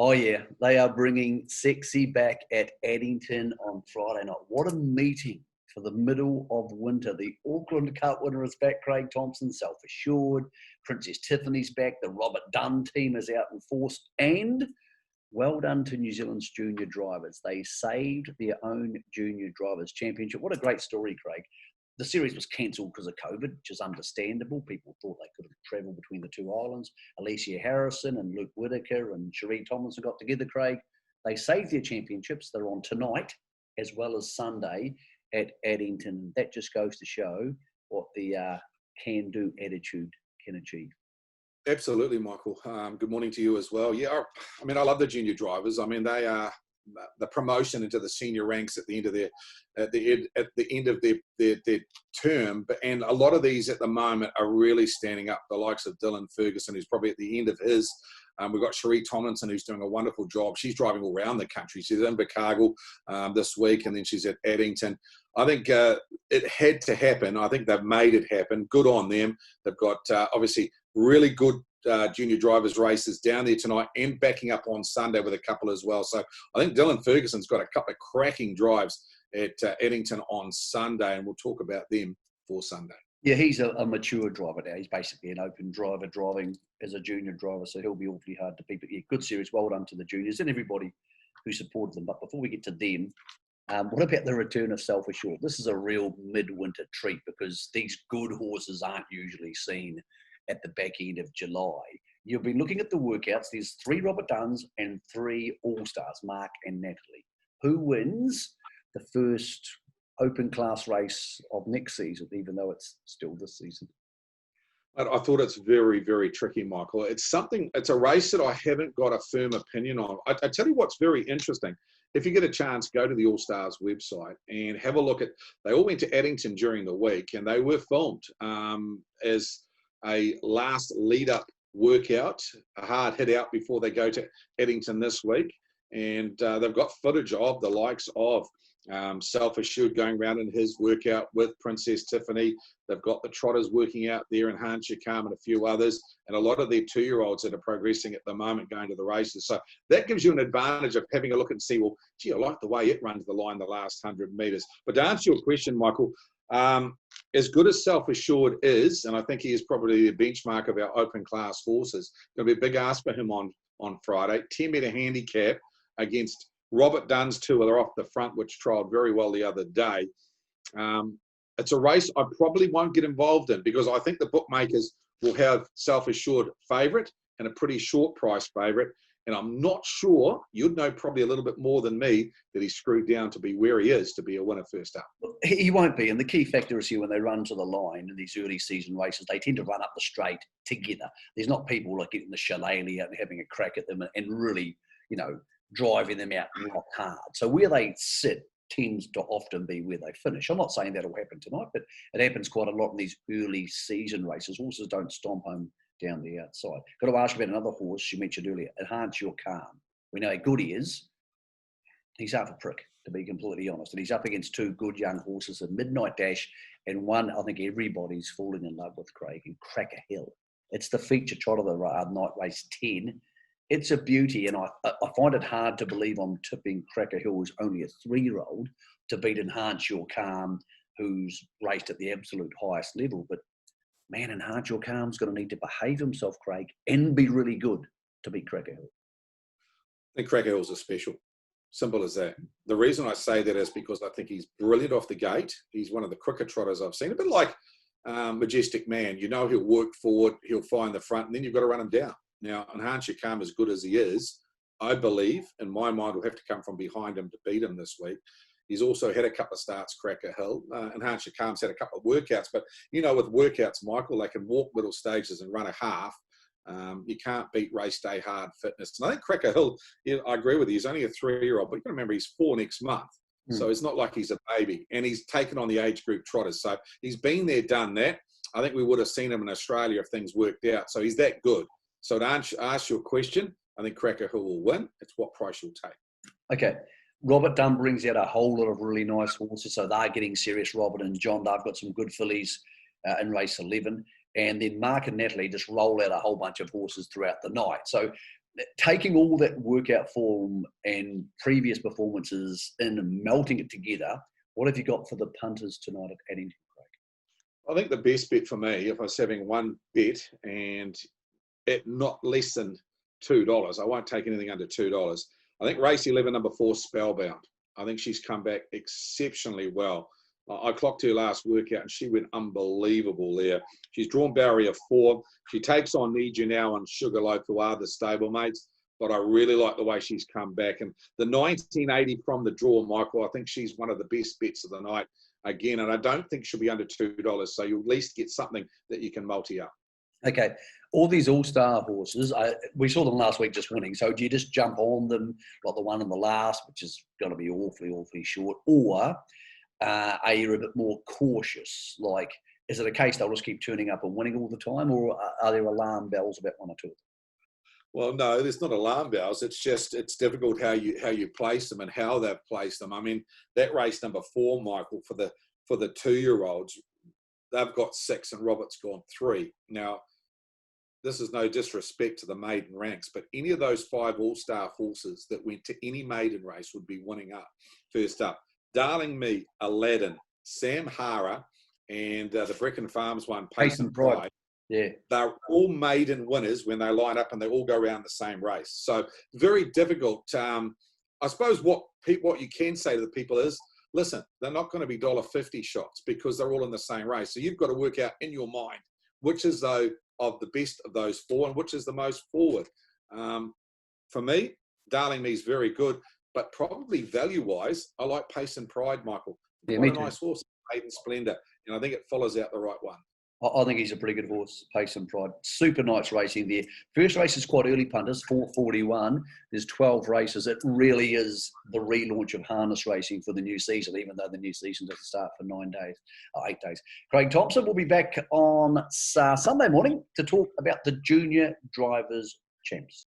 Oh, yeah. They are bringing Sexy back at Addington on Friday night. What a meeting for the middle of winter. The Auckland Cup winner is back, Craig Thompson, Selfassured. Princess Tiffany's back. The Robert Dunn team is out in force. And well done to New Zealand's junior drivers. They saved their own junior drivers championship. What a great story, Craig. The series was cancelled because of COVID, which is understandable. People thought they could have travelled between the two islands. Alicia Harrison and Luke Whitaker and Cherie Tomlinson got together, Craig. They saved their championships. They're on tonight as well as Sunday at Addington. That just goes to show what the can-do attitude can achieve. Absolutely, Michael. Good morning to you as well. Yeah, I mean, I love the junior drivers. I mean, they are the promotion into the senior ranks at the end of their term, and a lot of these at the moment are really standing up. The likes of Dylan Ferguson, who's probably at the end of his. We've got Cherie Tomlinson, who's doing a wonderful job. She's driving all around the country. She's in Invercargill this week, and then she's at Addington. I think it had to happen. I think they've made it happen. Good on them. They've got obviously really good junior drivers races down there tonight and backing up on Sunday with a couple as well. So I think Dylan Ferguson's got a couple of cracking drives at Addington on Sunday, and we'll talk about them for Sunday. Yeah, he's a mature driver now. He's basically an open driver driving as a junior driver, so he'll be awfully hard to beat. But yeah, good series. Well done to the juniors and everybody who supported them. But before we get to them, what about the return of Selfassured? This is a real midwinter treat because these good horses aren't usually seen at the back end of July. You've been looking at the workouts. There's 3 Robert Dunns and 3 All-Stars, Mark and Natalie. Who wins the first open class race of next season, even though it's still this season? I thought it's very, very tricky, Michael. It's a race that I haven't got a firm opinion on. I tell you what's very interesting. If you get a chance, go to the All-Stars website and have a look at, they all went to Addington during the week and they were filmed as a last lead-up workout, a hard hit out before they go to Addington this week. And they've got footage of the likes of Selfassured going around in his workout with Princess Tiffany. They've got the trotters working out there and Han Shikam and a few others, and a lot of their 2-year-olds that are progressing at the moment going to the races. So that gives you an advantage of having a look and see, well, gee, I like the way it runs the line the last 100 metres. But to answer your question, Michael, as good as Selfassured is, and I think he is probably the benchmark of our open class horses, going to be a big ask for him on Friday. 10-metre handicap against Robert Dunn's 2 that are off the front, which trialled very well the other day. It's a race I probably won't get involved in because I think the bookmakers will have Selfassured favourite and a pretty short price favourite. And I'm not sure, you'd know probably a little bit more than me, that he's screwed down to be where he is to be a winner first up. He won't be. And the key factor is here when they run to the line in these early season races, they tend to run up the straight together. There's not people like getting the shillelagh out and having a crack at them and really, driving them out and rock hard. So where they sit tends to often be where they finish. I'm not saying that'll happen tonight, but it happens quite a lot in these early season races. Horses don't stomp home down the outside. Got to ask you about another horse you mentioned earlier, Enhance Your Calm. We know how good he is. He's half a prick, to be completely honest. And he's up against 2 good young horses, a Midnight Dash and one I think everybody's falling in love with, Craig, and Cracker Hill. It's the feature trot of the night race 10. It's a beauty, and I find it hard to believe I'm tipping Cracker Hill, who's only a 3-year-old, to beat Enhance Your Calm, who's raced at the absolute highest level. But man, Enhance Your Calm's going to need to behave himself, Craig, and be really good to beat Cracker Hill. I think Cracker Hill's a special. Simple as that. The reason I say that is because I think he's brilliant off the gate. He's one of the quicker trotters I've seen. A bit like Majestic Man. He'll work forward, he'll find the front, and then you've got to run him down. Now, Enhance Your Calm, as good as he is, I believe, in my mind, will have to come from behind him to beat him this week. He's also had a couple of starts, Cracker Hill. Enhance Your Calm's had a couple of workouts, but, with workouts, Michael, they can walk middle stages and run a half. You can't beat race day hard fitness. And I think Cracker Hill, I agree with you, he's only a 3-year-old, but you can remember he's 4 next month. So it's not like he's a baby. And he's taken on the age group trotters. So he's been there, done that. I think we would have seen him in Australia if things worked out. So he's that good. So to ask your question, I think Cracker Hill will win. It's what price you'll take. Okay. Robert Dunn brings out a whole lot of really nice horses. So they're getting serious, Robert and John. They've got some good fillies in race 11. And then Mark and Natalie just roll out a whole bunch of horses throughout the night. So taking all that workout form and previous performances and melting it together, what have you got for the punters tonight at Addington, Craig? I think the best bet for me, if I was having one bet and at not less than $2, I won't take anything under $2. I think race 11, number 4, Spellbound. I think she's come back exceptionally well. I clocked her last workout and she went unbelievable there. She's drawn barrier 4. She takes on Need You Now and Sugarloaf, who are the stablemates, but I really like the way she's come back. And the 1980 from the draw, Michael, I think she's one of the best bets of the night again, and I don't think she'll be under $2, so you'll at least get something that you can multi up. Okay, all these all-star horses, we saw them last week just winning, so do you just jump on them like the one in the last, which is going to be awfully short, or are you a bit more cautious? Like, is it a case they'll just keep turning up and winning all the time, or are there alarm bells about one or two of them? Well, no, there's not alarm bells. It's just, it's difficult how you place them and how they've placed them. I mean, that race number 4, Michael, for the 2-year-olds, they've got 6 and Robert's gone 3. Now, this is no disrespect to the maiden ranks, but any of those 5 all-star horses that went to any maiden race would be winning up. First up, Darling Me, Aladdin, Sam Hara, and the Brecon Farms one, Pace and Pride. Yeah, they're all maiden winners when they line up and they all go around the same race. So very difficult. I suppose what you can say to the people is, listen, they're not going to be $1.50 shots because they're all in the same race. So you've got to work out in your mind which is though of the best of those 4 and which is the most forward. For me, Darling Me is very good, but probably value-wise, I like Pace and Pride, Michael. Yeah, what me a too. nice horse, Maiden Splendor, and I think it follows out the right one. I think he's a pretty good horse, Pace and Pride. Super nice racing there. First race is quite early, punters, 4:41. There's 12 races. It really is the relaunch of harness racing for the new season, even though the new season doesn't start for 8 days. Craig Thompson will be back on Sunday morning to talk about the Junior Drivers' Champs.